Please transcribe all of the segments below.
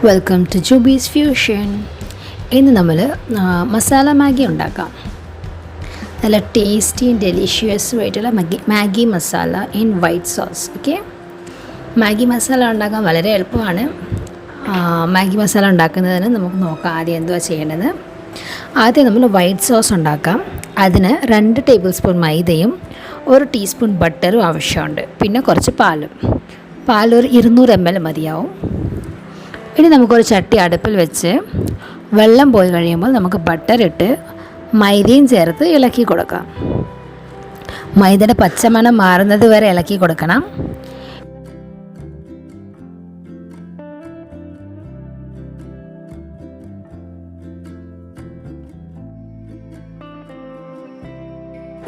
Welcome to Jubi's fusion. ഇന്ന് നമ്മൾ masala Maggi ഉണ്ടാക്കാം. നല്ല ടേസ്റ്റി ആൻഡ് ഡെലിഷ്യസ് ആയിട്ടുള്ള Maggi masala in white sauce. Okay, Maggi masala ഉണ്ടാക്കാൻ വളരെ എളുപ്പമാണ്. മാഗി മസാല ഉണ്ടാക്കുന്നതിന് നമുക്ക് നോക്കാം ആദ്യം എന്തുവാ ചെയ്യേണ്ടത്. ആദ്യം നമ്മൾ വൈറ്റ് സോസ് ഉണ്ടാക്കാം. അതിന് 2 ടേബിൾ സ്പൂൺ മൈദയും 1 ടീസ്പൂൺ ബട്ടറും ആവശ്യമുണ്ട്. പിന്നെ കുറച്ച് പാലൊരു 200 ml മതിയാവും. ഇനി നമുക്കൊരു ചട്ടി അടുപ്പിൽ വെച്ച് വെള്ളം പോയി കഴിയുമ്പോൾ നമുക്ക് ബട്ടർ ഇട്ട് മൈദയും ചേർത്ത് ഇളക്കി കൊടുക്കാം. മൈദയുടെ പച്ചമണം മാറുന്നത് വരെ ഇളക്കി കൊടുക്കണം.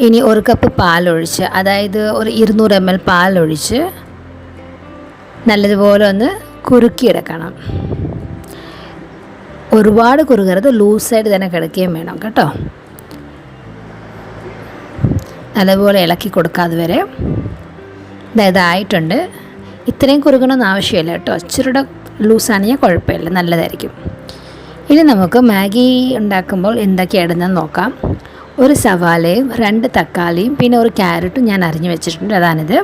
ഇനി 1 കപ്പ് പാലൊഴിച്ച്, അതായത് ഒരു 200 ml പാലൊഴിച്ച് നല്ലതുപോലെ ഒന്ന് കുറുക്കിയെടുക്കണം. ഒരുപാട് കുറുകരുത്, ലൂസായിട്ട് തന്നെ കിടക്കുകയും വേണം കേട്ടോ. നല്ലപോലെ ഇളക്കി കൊടുക്കാതെ വരെ ഇതായിട്ടുണ്ട്. ഇത്രയും കുറുകണമെന്ന് ആവശ്യമില്ല കേട്ടോ. ഇച്ചിരിയുടെ ലൂസാണെങ്കിൽ കുഴപ്പമില്ല, നല്ലതായിരിക്കും. ഇനി നമുക്ക് മാഗി ഉണ്ടാക്കുമ്പോൾ എന്തൊക്കെയാണ് ഇടുന്നതെന്ന് നോക്കാം. 1 സവാളയും 2 തക്കാളിയും പിന്നെ 1 ക്യാരറ്റും ഞാൻ അരിഞ്ഞു വെച്ചിട്ടുണ്ട്. അതാണിത്.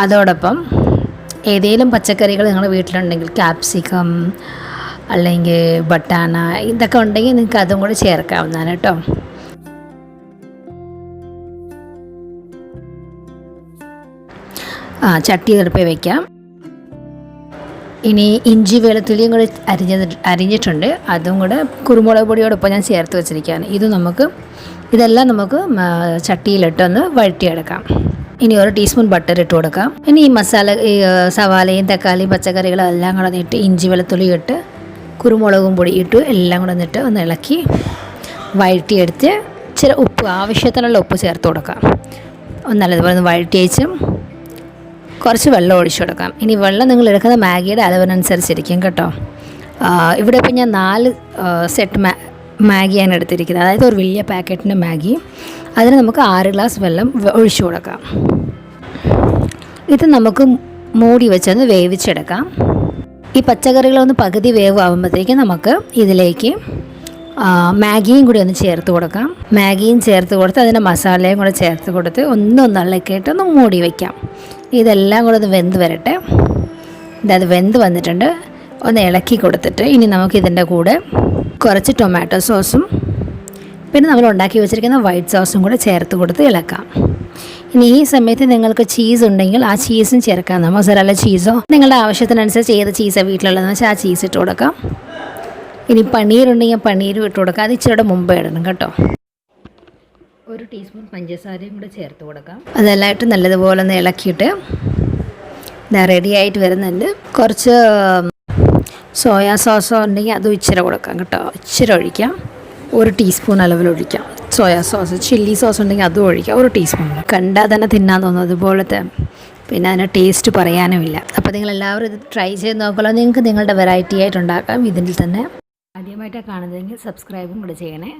അതോടൊപ്പം ഏതെങ്കിലും പച്ചക്കറികൾ നിങ്ങളുടെ വീട്ടിലുണ്ടെങ്കിൽ ക്യാപ്സിക്കം അല്ലെങ്കിൽ ബട്ടാന ഇതൊക്കെ ഉണ്ടെങ്കിൽ നിങ്ങൾക്ക് അതും കൂടെ ചേർക്കാവുന്നതാണ് കേട്ടോ. ചട്ടി അടുപ്പിൽ വയ്ക്കാം. ഇനി ഇഞ്ചി വെളുത്തുള്ളിയും കൂടെ അരിഞ്ഞിട്ടുണ്ട്. അതും കൂടെ കുരുമുളക് പൊടിയോടൊപ്പം ഞാൻ ചേർത്ത് വെച്ചിരിക്കുകയാണ്. ഇതെല്ലാം നമുക്ക് ചട്ടിയിലിട്ടൊന്ന് വഴറ്റിയെടുക്കാം. ഇനി 1 ടീസ്പൂൺ ബട്ടർ ഇട്ട് കൊടുക്കാം. ഇനി ഈ സവാളയും തക്കാളിയും പച്ചക്കറികളും എല്ലാം കൂടെ ഇട്ട് ഇഞ്ചി വെളുത്തുള്ളി ഇട്ട് കുരുമുളകും പൊടി ഇട്ട് എല്ലാം കൂടെ ഇട്ട് ഒന്ന് ഇളക്കി വഴറ്റിയെടുത്ത് ഇച്ചിരി ഉപ്പ്, ആവശ്യത്തിനുള്ള ഉപ്പ് ചേർത്ത് കൊടുക്കാം. നല്ലതുപോലെ ഒന്ന് വഴറ്റി വെച്ചും കുറച്ച് വെള്ളം ഒഴിച്ചു കൊടുക്കാം. ഇനി വെള്ളം നിങ്ങൾ എടുക്കുന്ന മാഗിയുടെ അളവിനനുസരിച്ചിരിക്കും കേട്ടോ. ഇവിടെ ഇപ്പം ഞാൻ 4 സെറ്റ് മാഗിയാണ് എടുത്തിരിക്കുന്നത്. അതായത് ഒരു വലിയ പാക്കറ്റിൻ്റെ മാഗി. അതിന് നമുക്ക് 6 ഗ്ലാസ് വെള്ളം ഒഴിച്ചു കൊടുക്കാം. ഇത് നമുക്ക് മൂടി വെച്ചൊന്ന് വേവിച്ചെടുക്കാം. ഈ പച്ചക്കറികളൊന്ന് പകുതി വേവ് ആകുമ്പോഴത്തേക്കും നമുക്ക് ഇതിലേക്ക് മാഗിയും കൂടി ഒന്ന് ചേർത്ത് കൊടുക്കാം. മാഗിയും ചേർത്ത് കൊടുത്ത് അതിൻ്റെ മസാലയും കൂടെ ചേർത്ത് കൊടുത്ത് ഒന്നിളക്കിയിട്ട് ഒന്ന് മൂടി വയ്ക്കാം. ഇതെല്ലാം കൂടെ ഒന്ന് വെന്ത് വരട്ടെ. അത് വെന്ത് വന്നിട്ടുണ്ട്. ഒന്ന് ഇളക്കി കൊടുത്തിട്ട് ഇനി നമുക്കിതിൻ്റെ കൂടെ കുറച്ച് ടൊമാറ്റോ സോസും പിന്നെ നമ്മൾ ഉണ്ടാക്കി വെച്ചിരിക്കുന്ന വൈറ്റ് സോസും കൂടെ ചേർത്ത് കൊടുത്ത് ഇളക്കാം. ഇനി ഈ സമയത്ത് നിങ്ങൾക്ക് ചീസ് ഉണ്ടെങ്കിൽ ആ ചീസും ചേർക്കാം. മൊസറല്ല ചീസോ നിങ്ങളുടെ ആവശ്യത്തിനനുസരിച്ച് ഏത് ചീസാണ് വീട്ടിലുള്ളതെന്ന് വെച്ചാൽ ആ ചീസ് ഇട്ട് കൊടുക്കാം. ഇനി പനീറുണ്ടെങ്കിൽ പനീരും ഇട്ട് കൊടുക്കാം. അത് ഇച്ചിരിയുടെ മുമ്പേ ഇടണം കേട്ടോ. 1 ടീസ്പൂൺ പഞ്ചസാരയും കൂടെ ചേർത്ത് കൊടുക്കാം. അതെല്ലാമായിട്ട് നല്ലതുപോലെ ഒന്ന് ഇളക്കിയിട്ട് റെഡി ആയിട്ട് വരുന്നുണ്ട്. കുറച്ച് സോയാ സോസോ ഉണ്ടെങ്കിൽ അതും ഇച്ചിരി കൊടുക്കാം കേട്ടോ. ഇച്ചിരി ഒഴിക്കാം. 1 ടീസ്പൂൺ അളവിൽ ഒഴിക്കാം. സോയാ സോസ്, ചില്ലി സോസ് ഉണ്ടെങ്കിൽ അതും ഒഴിക്കാം. 1 ടീസ്പൂൺ. കണ്ടാൽ തന്നെ തിന്നാൻ തോന്നും അതുപോലത്തെ. പിന്നെ അതിന് ടേസ്റ്റ് പറയാനുമില്ല. അപ്പോൾ നിങ്ങളെല്ലാവരും ഇത് ട്രൈ ചെയ്ത് നോക്കുമല്ലോ. നിങ്ങൾക്ക് നിങ്ങളുടെ വെറൈറ്റി ആയിട്ട് ഉണ്ടാക്കാം ഇതിൽ തന്നെ. ആദ്യമായിട്ടാണ് കാണുന്നതെങ്കിൽ സബ്സ്ക്രൈബും കൂടെ ചെയ്യണേ.